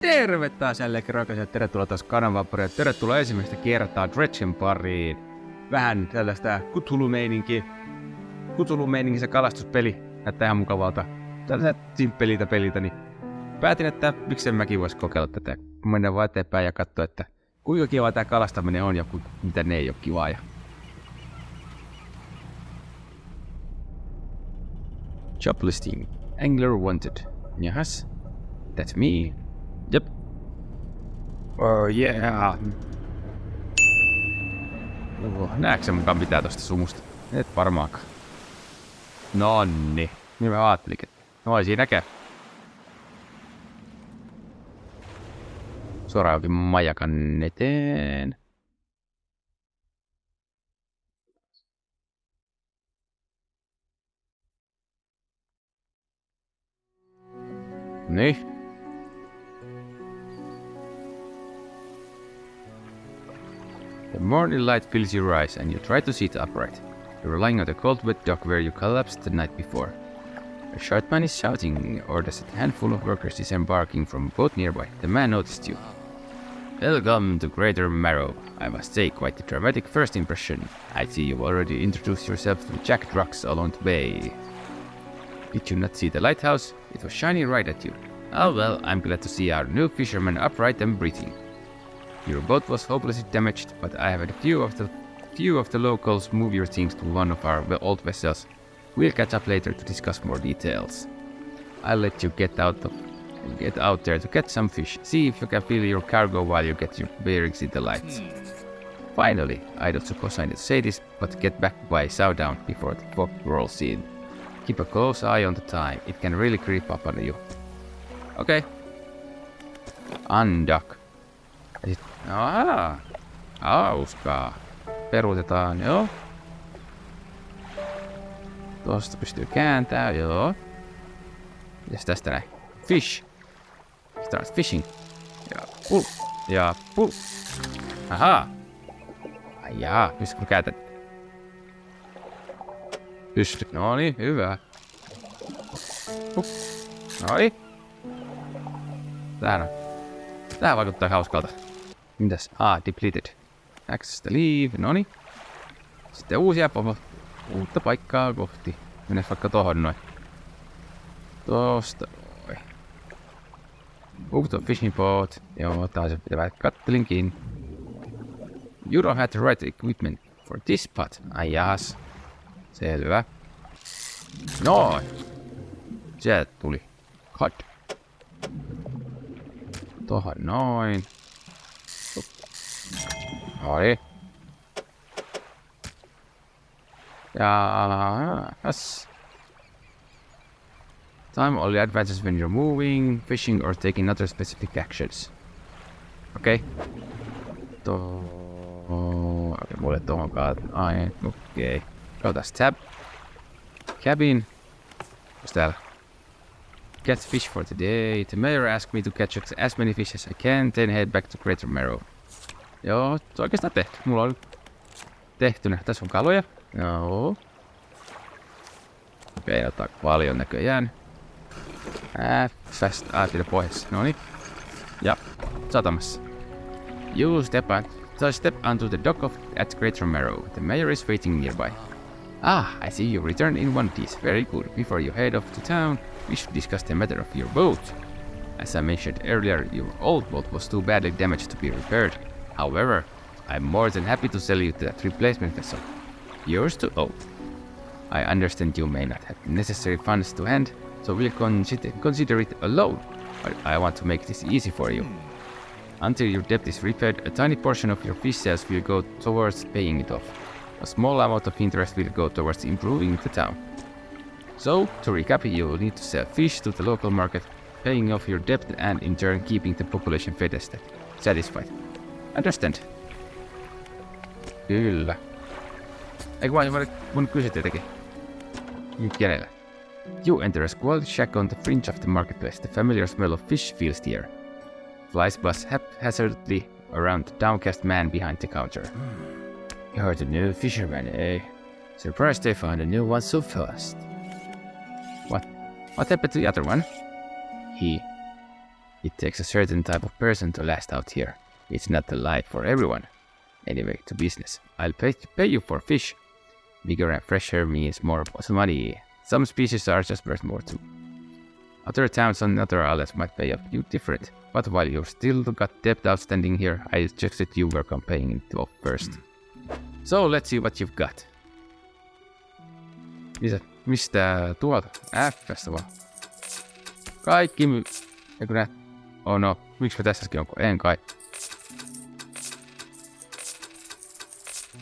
Terve taas jälleen kerran, tervetuloa taas kanavalle ja tervetuloa ensimmäistä kertaa Dredgen pariin. Vähän tällaista Cthulhu-meininkissä kalastuspeli, näyttää ihan mukavalta. Tällaiset simppeliltä peliltä, niin päätin, että miksei mäkin vois kokeilla tätä. Mennään vaan eteenpäin ja katsoa, että kuinka kivaa tää kalastaminen on ja mitä ne ei oo kivaa. Job listing. Angler wanted. Jahas. That's me. Jep. Oh yeah. Näetkö sä mukaan mitään tosta sumusta? Et varmaankaan. Nonni. Niin mä ajattelikin. No siinäkään. Suoraan jokin majakan eteen. Niin. The morning light fills your eyes and you try to sit upright. You're lying on the cold wet dock where you collapsed the night before. A short man is shouting orders at a handful of workers disembarking from a boat nearby. The man noticed you. Welcome to Greater Marrow. I must say, quite a dramatic first impression. I see you've already introduced yourself to Jack Drucks along the bay. Did you not see the lighthouse? It was shining right at you. Oh well, I'm glad to see our new fisherman upright and breathing. Your boat was hopelessly damaged, but I have had a few of the locals move your things to one of our old vessels. We'll catch up later to discuss more details. I'll let you get out there to catch some fish. See if you can fill your cargo while you get your bearings in the lights. Finally, I don't suppose I need to say this, but get back by sundown before the fog rolls in. Keep a close eye on the time. It can really creep up on you. Okay. Undock. Hauskaa. Peruutetaan, joo. Tuosta pystyy kääntämään, joo. Mitäs tästä näin? Fish. Start fishing. Ja pull. Ahaa. Ai jaa, pystytkö kääntää? Pysty. Noniin, hyvä. Noi. Tää vaikuttaa hauskalta. Mitäs? Depleted. Access the leave. Noniin. Sitten uusia pomo. Uutta paikkaa kohti. Mennään vaikka tohon noin. Tosta noin. Book the fishing boat. Joo, taas pitää kattelinkin. You don't have the right equipment for this spot. Ai jahas. Selvä. Noin. Sieltä tuli. Cut. Tohon noin. Noin. Yes. Time only advances when you're moving, fishing, or taking other specific actions. Okei. Okei, mulle tohonkaan. Okei. Katsotaan tab. Cabin. What's täällä? Catch fish for today. The mayor asked me to catch as many fish as I can, then head back to Greater Marrow. Joo, se on oikeastaan tehty. Mulla on tehtynä. Tässä on kaloja. Joo. Okei, ottaa paljon näköjään. Fast aatilla pohjassa. Noniin. Ja satamassa. You step onto the dock at Greater Marrow. The mayor is waiting nearby. I see you returned in one piece. Very good. Before you head off to town, we should discuss the matter of your boat. As I mentioned earlier, your old boat was too badly damaged to be repaired. However, I'm more than happy to sell you that replacement vessel. Yours to own. I understand you may not have the necessary funds to hand, so we'll consider it a loan. But I want to make this easy for you. Until your debt is repaid, a tiny portion of your fish sales will go towards paying it off. A small amount of interest will go towards improving the town. So, to recap, you will need to sell fish to the local market, paying off your debt and in turn keeping the population fed and satisfied. Understand? Kyllä. Eikö mun kysyä jotenkin? Kenellä? You enter a squalid shack on the fringe of the marketplace. The familiar smell of fish fills the air. Flies buzz haphazardly around the downcast man behind the counter. You're the new fisherman, eh? Surprised they found a new one so fast. What happened to the other one? He It takes a certain type of person to last out here. It's not the life for everyone. Anyway, to business. I'll pay you for fish. Bigger and fresher means more money. Some species are just worth more too. Other towns on other islands might pay a few different. But while you've still got debt outstanding here, I suggested you work on paying it off first. So let's see what you've got. Mistä tuolta? F:stä vaan. Kaikki Eikö nää? Oh no, miksi mä tässäkin onko? En kai.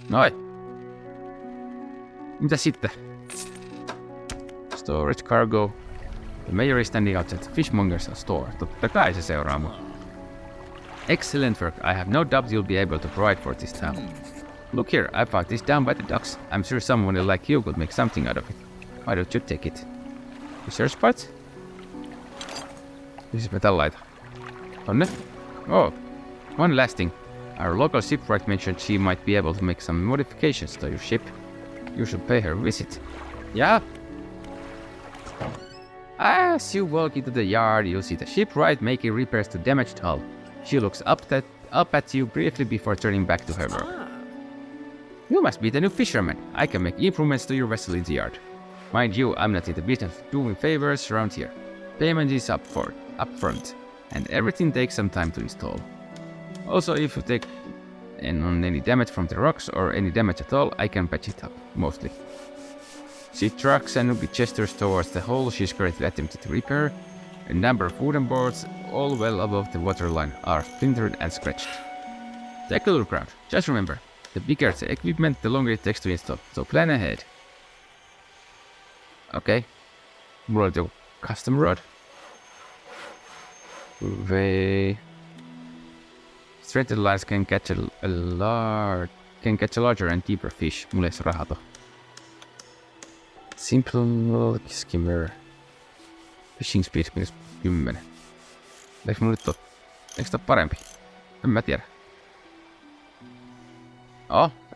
Noi. Mitä sitten? Storage cargo. The mayor is standing outside the fishmonger's store. Totta kai se seuraa mua. Excellent work. I have no doubt you'll be able to provide for this town. Look here, I found this down by the docks. I'm sure someone like you could make something out of it. Why don't you take it? Research parts? This is metalliita. Tonne? Oh, one last thing. Our local shipwright mentioned she might be able to make some modifications to your ship. You should pay her a visit. Yeah? As you walk into the yard, you see the shipwright making repairs to damaged hull. She looks up at you briefly before turning back to her work. You must be the new fisherman. I can make improvements to your vessel in the yard. Mind you, I'm not in the business of doing favors around here. Payment is upfront, and everything takes some time to install. Also, if you take on any damage from the rocks or any damage at all, I can patch it up, mostly. She shrugs and gestures towards the hole she's currently attempting to repair. A number of wooden boards, all well above the waterline, are splintered and scratched. Take a look around. Just remember, the bigger the equipment, the longer it takes to install, so plan ahead. Okay. Mulla oli joku custom rod. Straightened lines can catch a larger and deeper fish. Mulla ei se rahato. Simple skimmer. Fishing speed minus 10. Eikö mulla nyt eikö tää parempi? En mä tiedä.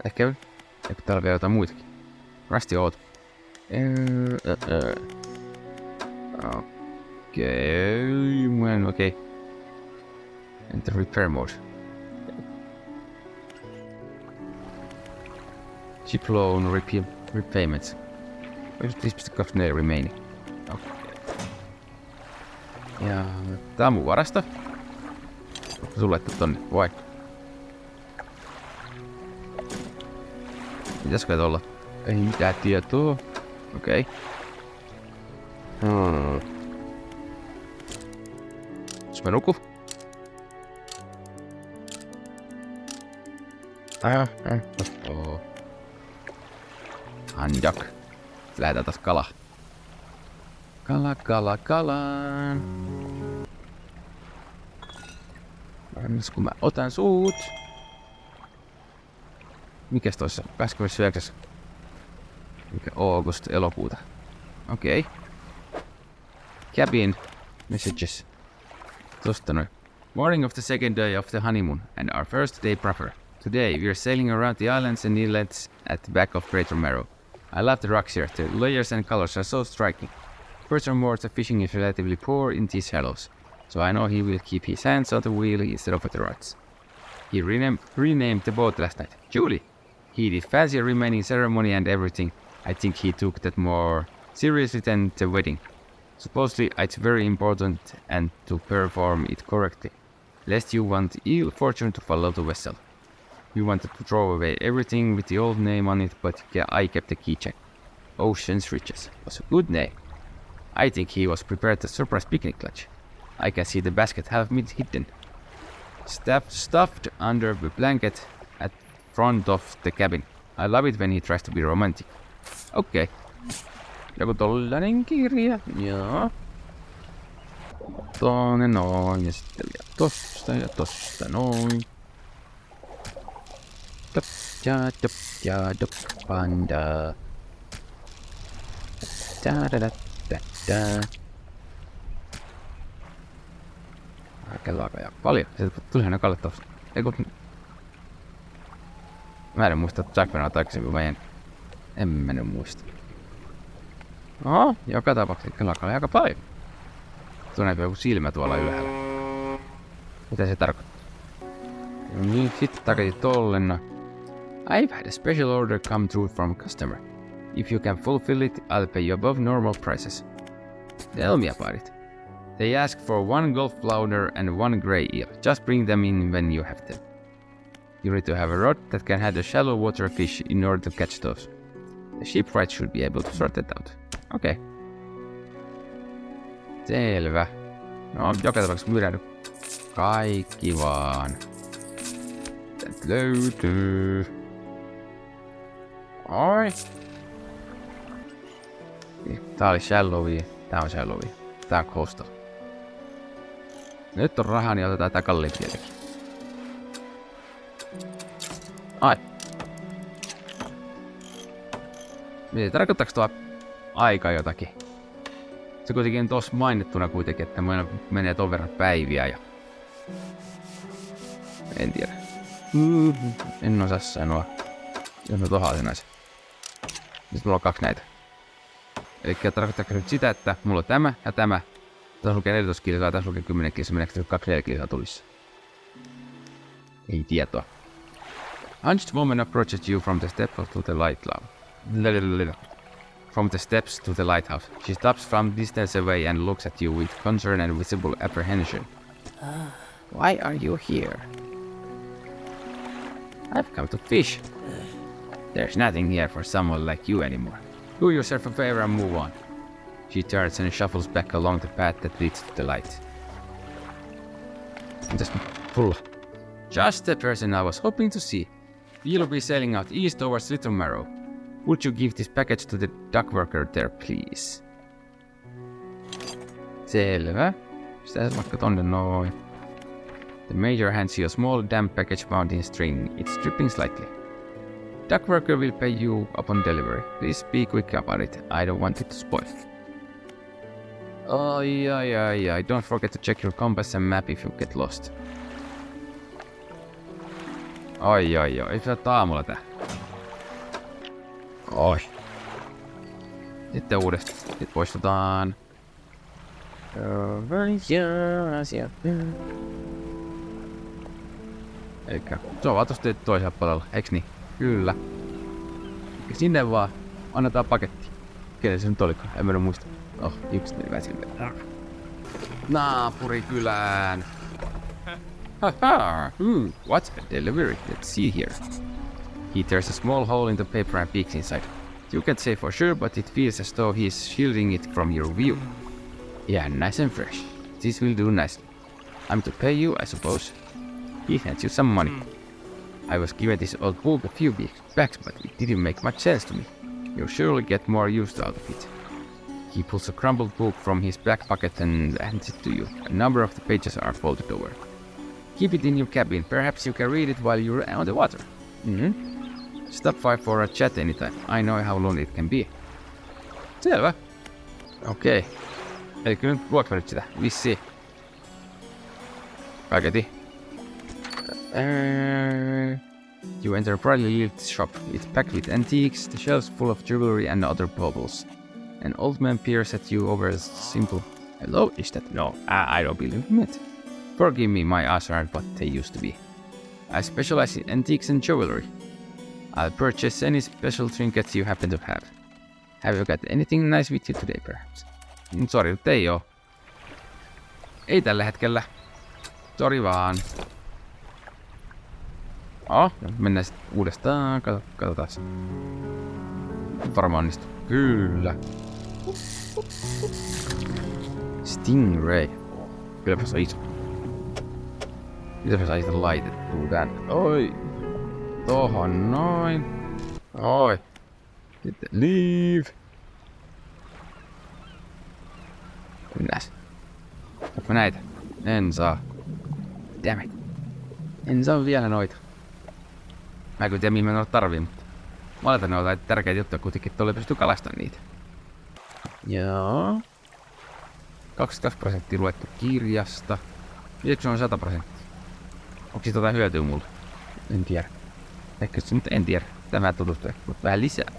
Ehkä täällä on vielä jotain muitakin. Rusty Oat. Okei. Enter repair mode. Ship loan repayments. 5.24 remaining. Okay. Ja tää on mun varasto. Sun laittaa tonne, vai? Pitäisikö olla? Ei mitään tietoa. Okei. Jos mä nuku? Hanjak. Lähetään taas kala. Kalaan. Annas kun mä otan suut. Mikäs toissa? 29. Mikä elokuuta. Okei. Cabin messages. Tosta noin. Morning of the second day of the honeymoon and our first day proper. Today we are sailing around the islands and inlets at the back of Greater Marrow. I love the rocks here. The layers and colors are so striking. Furthermore, the fishing is relatively poor in these shallows, so I know he will keep his hands on the wheel instead of at the rods. He renamed the boat last night. Julie! He did fancy a remaining ceremony and everything. I think he took that more seriously than the wedding. Supposedly, it's very important and to perform it correctly, lest you want ill fortune to follow the vessel. We wanted to throw away everything with the old name on it, but I kept the keychain. Ocean's Riches was a good name. I think he was prepared a surprise picnic lunch. I can see the basket half hidden, stuffed under the blanket at front of the cabin. I love it when he tries to be romantic. Okei. Joku tollanen kirja. Joo. Tonne noin ja sitten vielä tosta ja tosta noin. Top ja dop panda. Da. Kello aika paljon. Tulihan ne kallet tosta. Mä en muista, että Jack Venäjät aikaisemmin vai en mä nyt muista. Joka tapauksessa kello alkaa aika paljon. Tuo näin joku silmä tuolla ylhäällä. Mitä se tarkoittaa? No niin, sitten takaisin tollena. I've had a special order come through from a customer. If you can fulfill it, I'll pay you above normal prices. Tell me about it. They ask for 1 golf flounder and 1 grey eel. Just bring them in when you have them. You need to have a rod that can handle shallow water fish in order to catch those. The shipwright should be able to sort it out. Okei. Selvä. No, joka tapauksessa myydään kaikki vaan. Täältä löytyy. Oi. Tää oli shallowia. Tää on shallowia. Tää on coastal. Nyt on rahaa, niin otetaan tää kalliimpiakin. Ai. Tarkoittaako tuo aika jotakin? Se kuitenkin on tossa mainittuna kuitenkin, että menee ton verran päiviä ja... En tiedä. En osaa sanoa. Jos mä tohaasin sinänsä. Nyt mulla on 2 näitä. Elikkä tarkoittaako nyt sitä, että mulla on tämä ja tämä. Tässä lukee 14 kilsaa ja tässä lukee 10 kilsaa. Meneekö 24 kilsaa tulissa? Ei tietoa. Hunched woman approaches you from the steps to the lighthouse. She stops from distance away and looks at you with concern and visible apprehension. Why are you here? I've come to fish. There's nothing here for someone like you anymore. Do yourself a favor and move on. She turns and shuffles back along the path that leads to the light. Just pull. Just the person I was hoping to see. You'll be sailing out east towards Little Marrow. Would you give this package to the dock worker there, please? Selvä. Pistäis vaikka tonne noin. The major hands you a small damp package bound in string. It's dripping slightly. Dock worker will pay you upon delivery. Please be quick about it. I don't want it to spoil. Ai. Don't forget to check your compass and map if you get lost. Ai. Ei se aamulla tää. Oi. Sitten uudestaan. Sitten poistetaan. Elikkä se on vaan tosta toisella puolella, eiks niin? Kyllä. Elikkä sinne vaan annetaan paketti. Kenen se nyt olikaan? En mä muista. Oh, yksi meni vähän silleen. Naapurikylään. Haha. What's a delivery? Let's see here. He tears a small hole in the paper and peeks inside. You can't say for sure, but it feels as though he's shielding it from your view. Yeah, nice and fresh. This will do nicely. I'm to pay you, I suppose. He hands you some money. I was given this old book a few weeks back, but it didn't make much sense to me. You'll surely get more use out of it. He pulls a crumpled book from his back pocket and hands it to you. A number of the pages are folded over. Keep it in your cabin. Perhaps you can read it while you're on the water. Stop by for a chat anytime. I know how lonely it can be. Selvä. Okei. Eli kyllä nyt luokse nyt sitä. Vissiin. Paketti. You enter a brightly lit shop. It's packed with antiques, the shelves full of jewelry and other baubles. An old man peers at you over a simple hello. Is that? No, I don't believe it. Forgive me, my eyes aren't what they used to be. I specialize in antiques and jewelry. I'll purchase any special trinkets you happen to have. Have you got anything nice with you today, perhaps? Sori, nyt ei oo. Ei tällä hetkellä. Sori vaan. Mennään sit uudestaan. Katsotaan. Varmaan onnistu. Kyllä. Stingray. Kylläpä se on iso. Mitäpä saa sitä laitettua tän? Oi. Tohon noin. Oi. Sitten leave. Mennääs. Saanko näitä? En saa. Damn it. En saa vielä noita. Mä en kyllä tiedä mihin mä noita tarvii, mutta mä oletan ne on tärkeitä juttuja kuitenkin, että oli pysty kalastamaan niitä. Joo. 22% luettu kirjasta. Mitäkö se on 100%? Onko siitä jotain hyötyä mulle? En tiedä. Ehkä se nyt en tiedä. Tämä tutustuu ehkä, mutta vähän lisää.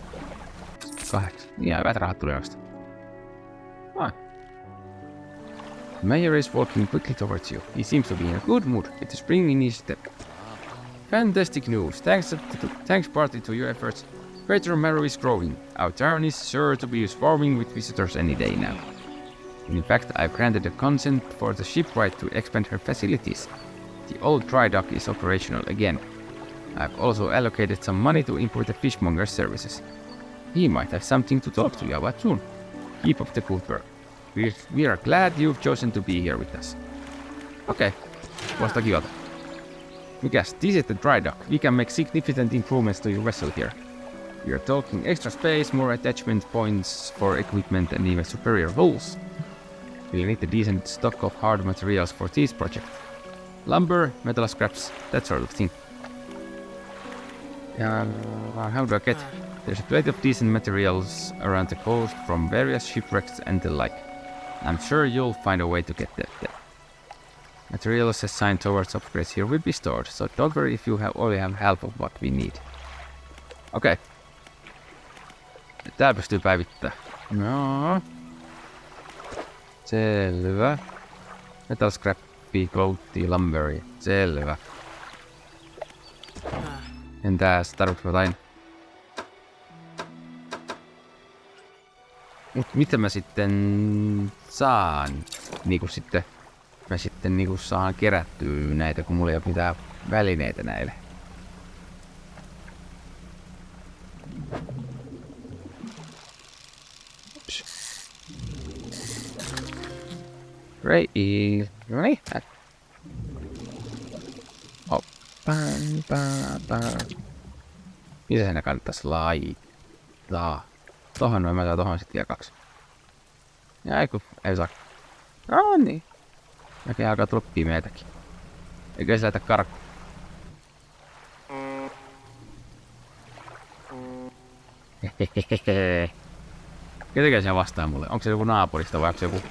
8. Ihan hyvät rahat tuli oikeastaan. The mayor is walking quickly towards you. He seems to be in a good mood with the spring initiative. Fantastic news. Thanks partly to your efforts. Greater Marrow is growing. Our town is sure to be swarming with visitors any day now. In fact, I've granted a consent for the shipwright to expand her facilities. The old dry dock is operational again. I've also allocated some money to improve the fishmonger's services. He might have something to talk to you about soon. Keep up the good work. We are glad you've chosen to be here with us. Okei, kuulostaa kivalta. Mikäs, this is the dry dock. We can make significant improvements to your vessel here. We are talking extra space, more attachment points for equipment and even superior hulls. We'll need a decent stock of hard materials for this project. Lumber, metal scraps, that sort of thing. How do I get? There's plenty of decent materials around the coast from various shipwrecks and the like. I'm sure you'll find a way to get that there. Materials assigned towards upgrades here will be stored, so don't worry if you only have half of what we need. Okei. Tää pystyy päivittämään. No. Selvä. Metal scrappia, cloutia, lumberia. Selvä. Entäs tarvitsetko jotain? Mut mitä mä sitten saan? Mä sitten saan kerättyä näitä, kun mulla ei oo mitään välineitä näille. Rail. Noniin. Mitä siinä kannattais laittaa? Tohon noin, mä saan tohon sit vielä 2. Ja ei saa. No niin. Mäkin alkaa tulla pimeetäkin. Eikö se lähtä karkuun? Ketäkään siellä vastaa mulle? Onko se joku naapurista vai onko se joku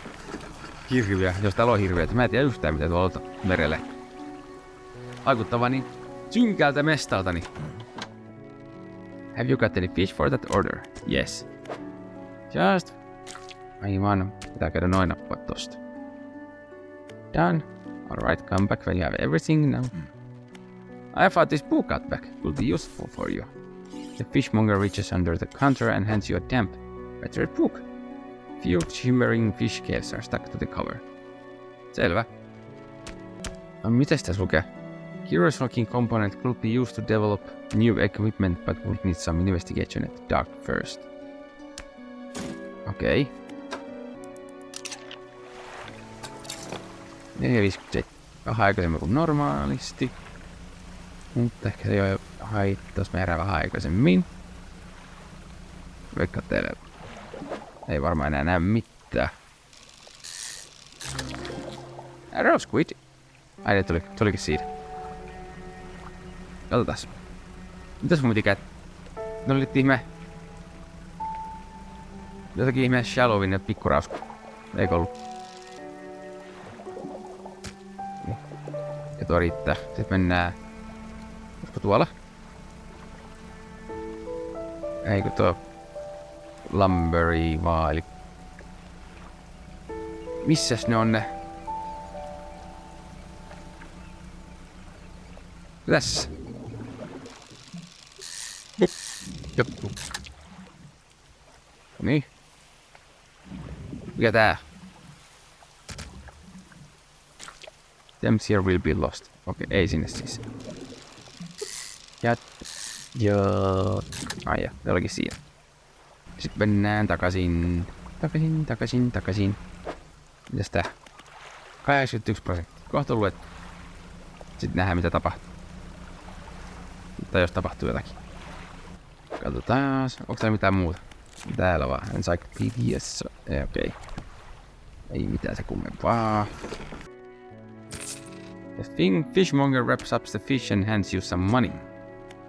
hirviö? Jos täällä on hirviöitä, mä en tiedä yhtään mitä tuolla merelle. Vaikuttava niin synkältä mestaltani. Have you got any fish for that order? Yes. Just... Aivan. Pitää käydä noin nappaa tosta. Done. Alright, come back when you have everything now. I thought this book out back will be useful for you. The fishmonger reaches under the counter and hands you a damp, battered book. Few shimmering fish scales are stuck to the cover. Selvä. Mitäs tässä lukee? Curious looking component could be used to develop new equipment, but would need some investigation at the dock first. Okei. 4,57. Vähän aikaisemmin kuin normaalisti. Mutta ehkä se jo haittas määrää vähän aikaisemmin. Vaikka teille ei varmaan enää näy mitään. Arrow squid. Ai ne tulikin siitä. Katsotaas. Mitäs mun piti ne oli jotakin ihme shallowin ja pikkurausku. Eikö ollut? Ja tuo riittää. Sitten mennään... Olisiko tuolla? Eikö tuo... Lumberi vaan, eli... Missäs ne on ne? Tässä. Joku. Niin. Mikä tää? Temps here will be lost. Okei, ei sinne siis. Joo. Ai ja, se olikin siinä. Sitten mennään takaisin. Takaisin. Mitäs tää? 81%. Kohta luet. Sitten nähdään mitä tapahtuu. Tai jos tapahtuu jotakin. Katsotaan. Onko täällä mitään muuta? Täällä vaan. Encyclopediassa. Okei. Ei mitään se kummempaa. The fishmonger wraps up the fish and hands you some money.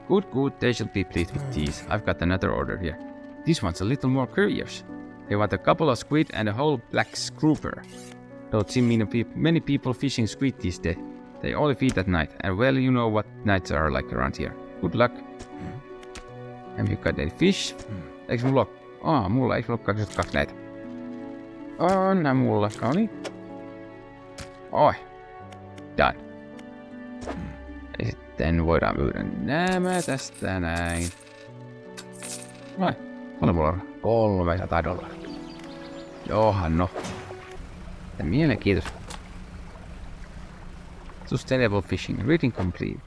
Good, they shall be pleased with these. I've got another order here. This one's a little more curious. They want a couple of squid and a whole black grouper. Don't see many people fishing squid these days. They only feed at night, and well, you know what nights are like around here. Good luck. Have you got any fish? Eiks mulla oo... mulla ei ole 22 näitä. Onhan mulla. Noniin. Oi. Done. Ja sitten voidaan myydä nämä tästä näin. Vai, paljon mulla on? $300. Johan no. Ja mielenkiintoista. Sustainable fishing. Reading complete.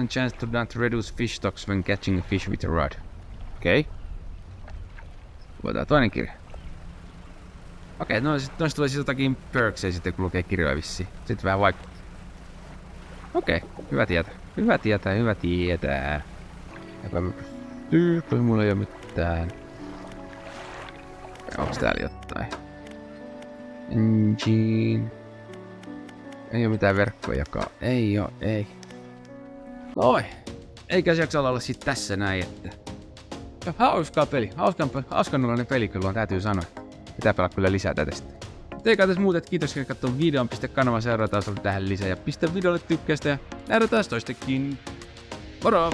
10% chance to not reduce fish stocks when catching a fish with a rod. Okei. Voidaan toinen kirja. Okei, no noista tulee siis jotakin perkseja sitten kun lukee kirjoja vissiin. Sitten vähän vaikuttaa. Okei, hyvä tietää. Hyvä tietää. Joka mä pystyy, kun mulla ei oo mitään. Onks täällä jotain? Engine. Ei oo mitään verkkoja jakaa. Ei. Noi. Eikä jaksolla olla sit tässä näin, että... Hauskaa peli. Hauskannollainen peli kyllä on, täytyy sanoa. Pitää pelaa kyllä lisää tästä. Teikä tässä muuten, että kiitos, että katsoo videon, pistä kanavan seurataan tähän lisää ja pistä videolle tykkäystä ja nähdään taas toistekin. Moro!